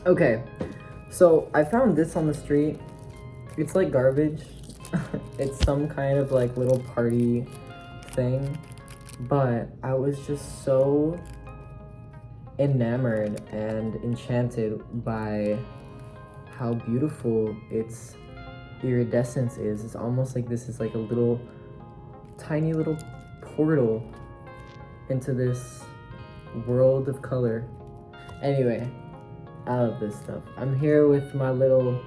Okay, so I found this on the street. It's like garbage. It's some kind of like little party thing, but I was just so enamored and enchanted by how beautiful its iridescence is. It's almost like this is like a little tiny little portal into this world of color. Anyway, I love this stuff. I'm here with my little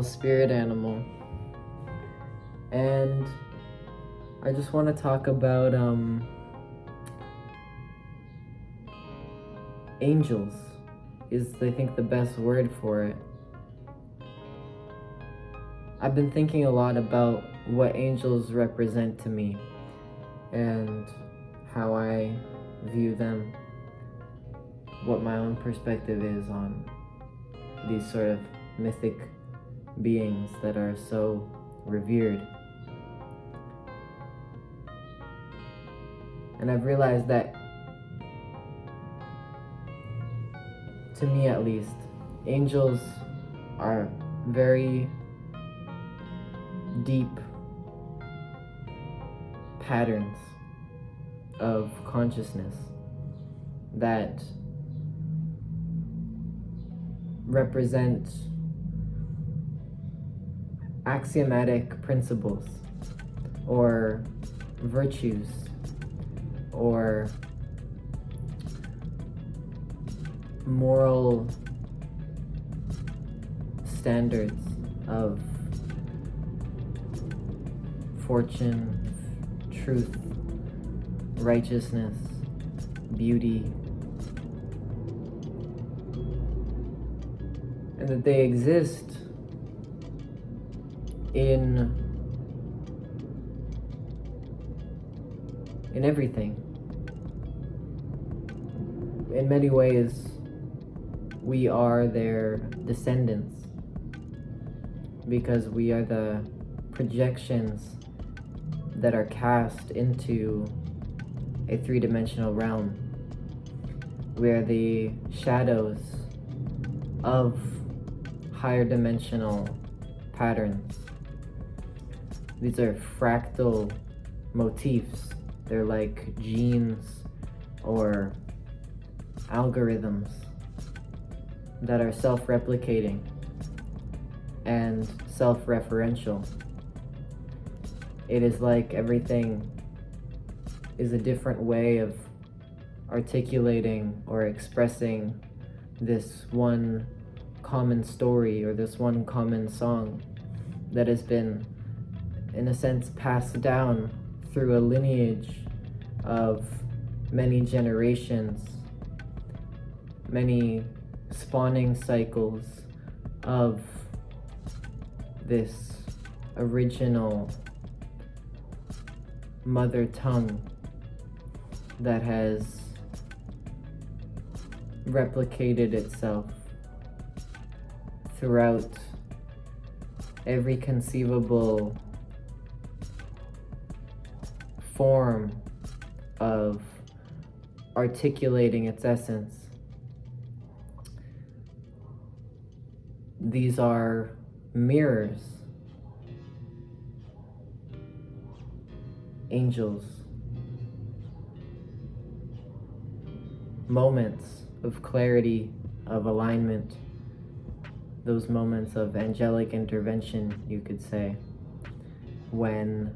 spirit animal, and I just want to talk about angels is, I think, the best word for it. I've been thinking a lot about what angels represent to me and how I view them, what my own perspective is on these sort of mythic beings that are so revered. And I've realized that, to me at least, angels are very deep patterns of consciousness that represent axiomatic principles or virtues or moral standards of fortune, truth, righteousness, beauty, and that they exist in everything. In many ways, we are their descendants because we are the projections that are cast into a three-dimensional realm. We are the shadows of higher dimensional patterns. These are fractal motifs. They're like genes or algorithms that are self-replicating and self-referential. It is like everything is a different way of articulating or expressing this one common story or this one common song that has been, in a sense, passed down through a lineage of many generations, many spawning cycles of this original mother tongue that has replicated itself throughout every conceivable form of articulating its essence. These are mirrors, angels, moments of clarity, of alignment, those moments of angelic intervention, you could say, when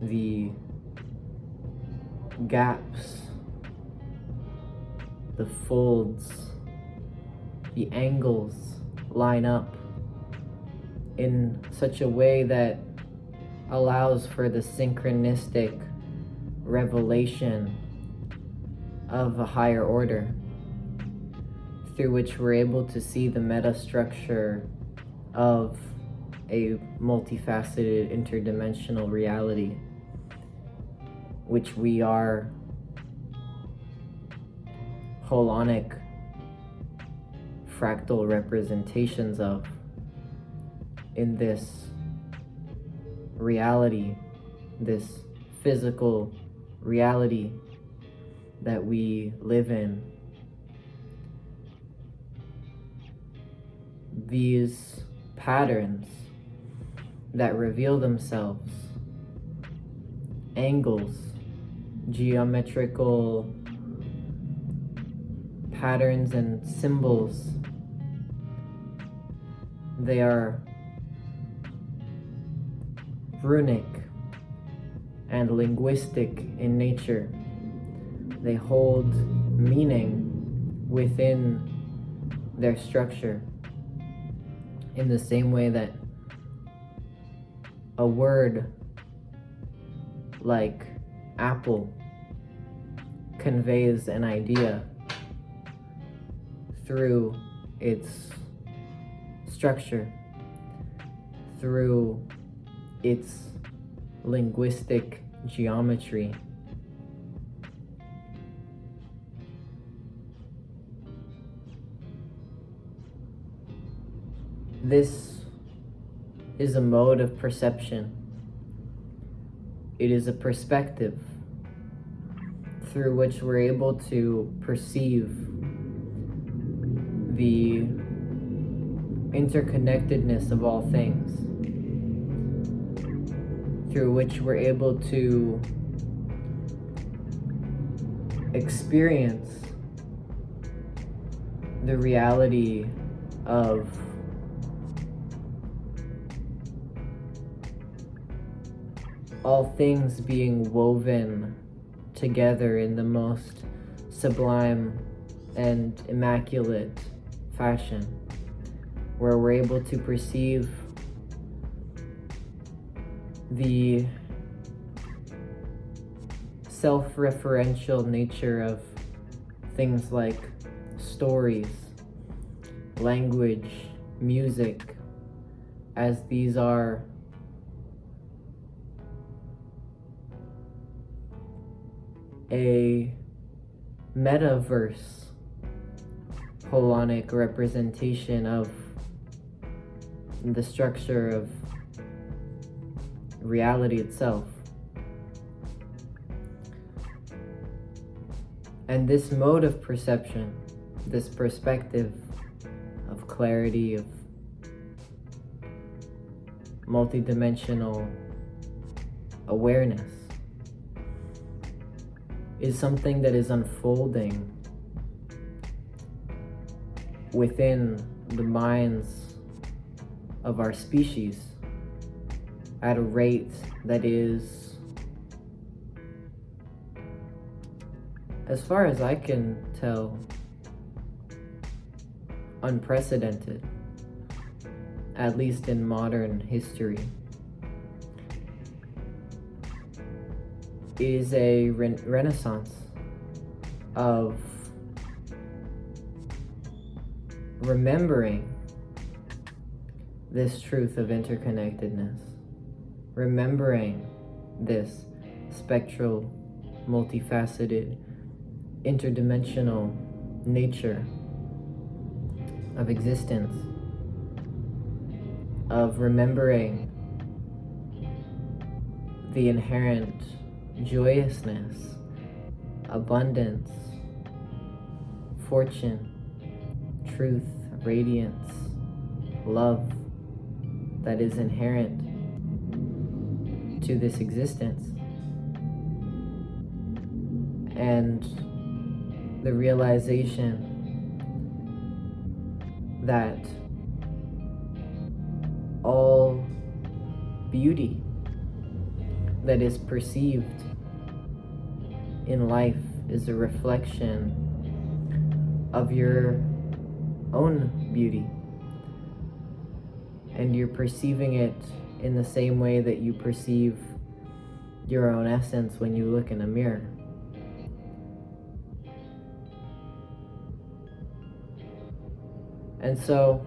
the gaps, the folds, the angles line up in such a way that allows for the synchronistic revelation of a higher order, through which we're able to see the metastructure of a multifaceted interdimensional reality, which we are holonic fractal representations of in this reality, this physical reality that we live in. these patterns that reveal themselves, angles, geometrical patterns and symbols, they are runic and linguistic in nature. They hold meaning within their structure in the same way that a word like apple conveys an idea through its structure, through its linguistic geometry. This is a mode of perception. It is a perspective through which we're able to perceive the interconnectedness of all things, through which we're able to experience the reality of all things being woven together in the most sublime and immaculate fashion, where we're able to perceive the self-referential nature of things like stories, language, music, as these are a metaverse holonic representation of the structure of reality itself. And this mode of perception, this perspective of clarity, of multidimensional awareness, is something that is unfolding within the minds of our species at a rate that is, as far as I can tell, unprecedented, at least in modern history. It is a renaissance of remembering this truth of interconnectedness, remembering this spectral, multifaceted, interdimensional nature of existence, of remembering the inherent joyousness, abundance, fortune, truth, radiance, love that is inherent to this existence, and the realization that all beauty that is perceived in life is a reflection of your own beauty, and you're perceiving it in the same way that you perceive your own essence when you look in a mirror. And so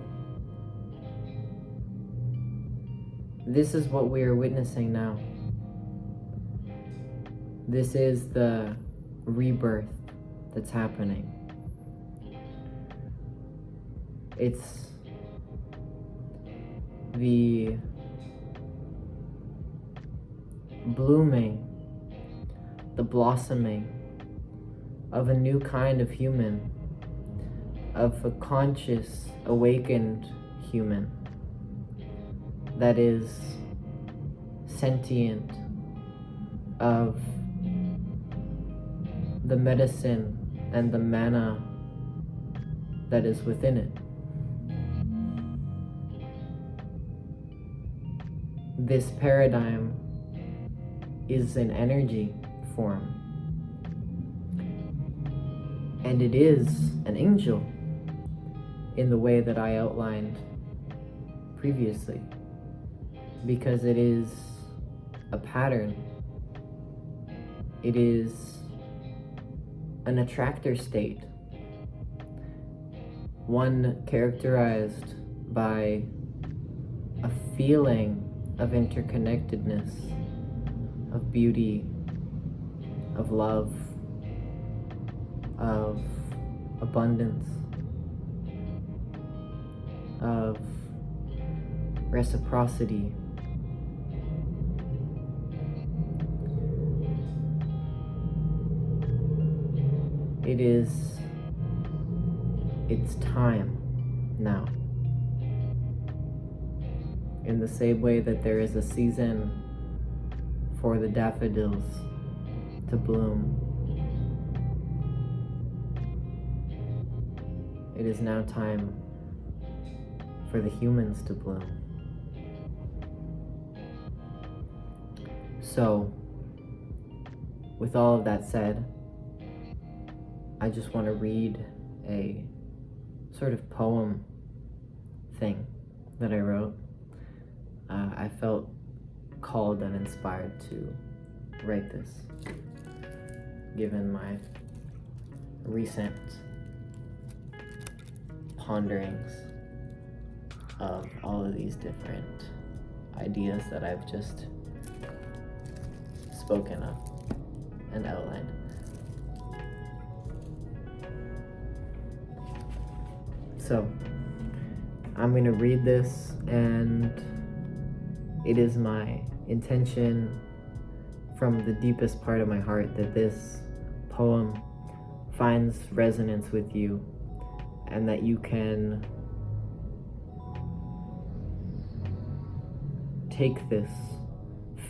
this is what we are witnessing now. This is the rebirth that's happening. It's the blooming, the blossoming of a new kind of human, of a conscious, awakened human that is sentient of the medicine and the mana that is within it. This paradigm is an energy form, and it is an angel in the way that I outlined previously, because it is a pattern. It is an attractor state, one characterized by a feeling of interconnectedness, of beauty, of love, of abundance, of reciprocity. It's time now. In the same way that there is a season for the daffodils to bloom, it is now time for the humans to bloom. So, with all of that said, I just want to read a sort of poem thing that I wrote. I felt called and inspired to write this, given my recent ponderings of all of these different ideas that I've just spoken of and outlined. So, I'm going to read this, and it is my intention from the deepest part of my heart that this poem finds resonance with you, and that you can take this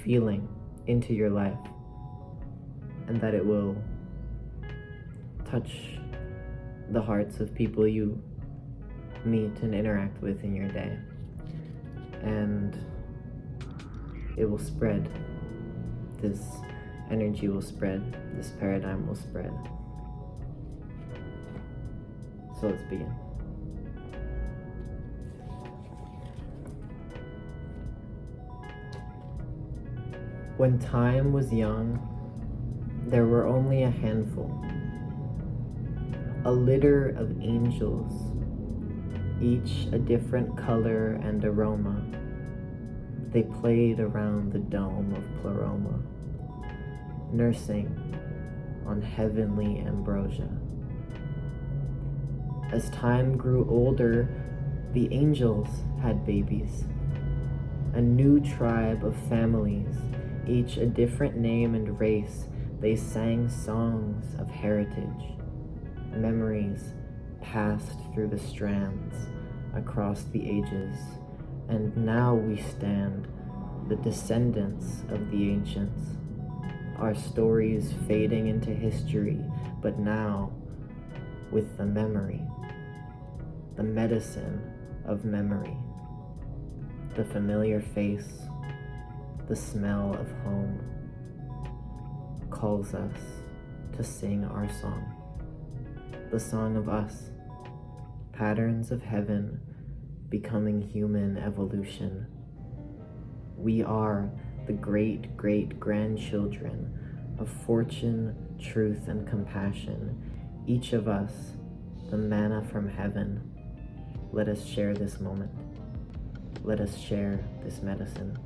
feeling into your life, and that it will touch the hearts of people you meet and interact with in your day, and it will spread. This energy will spread. This paradigm will spread. So let's begin. When time was young, there were only a handful, a litter of angels, each a different color and aroma. They played around the dome of Pleroma, nursing on heavenly ambrosia. As time grew older, the angels had babies, a new tribe of families, each a different name and race. They sang songs of heritage, memories passed through the strands across the ages, and now we stand, the descendants of the ancients, our stories fading into history, but now with the memory, the medicine of memory, the familiar face, the smell of home calls us to sing our song, the song of us, patterns of heaven becoming human evolution. We are the great-great-grandchildren of fortune, truth, and compassion. Each of us, the manna from heaven. Let us share this moment. Let us share this medicine.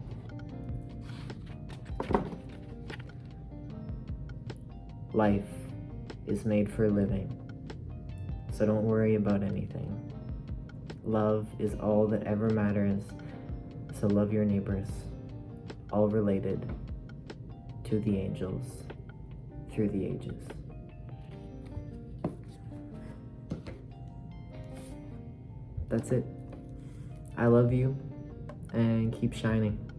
Life is made for living, so don't worry about anything. Love is all that ever matters, so love your neighbors, all related to the angels through the ages. That's it. I love you and keep shining.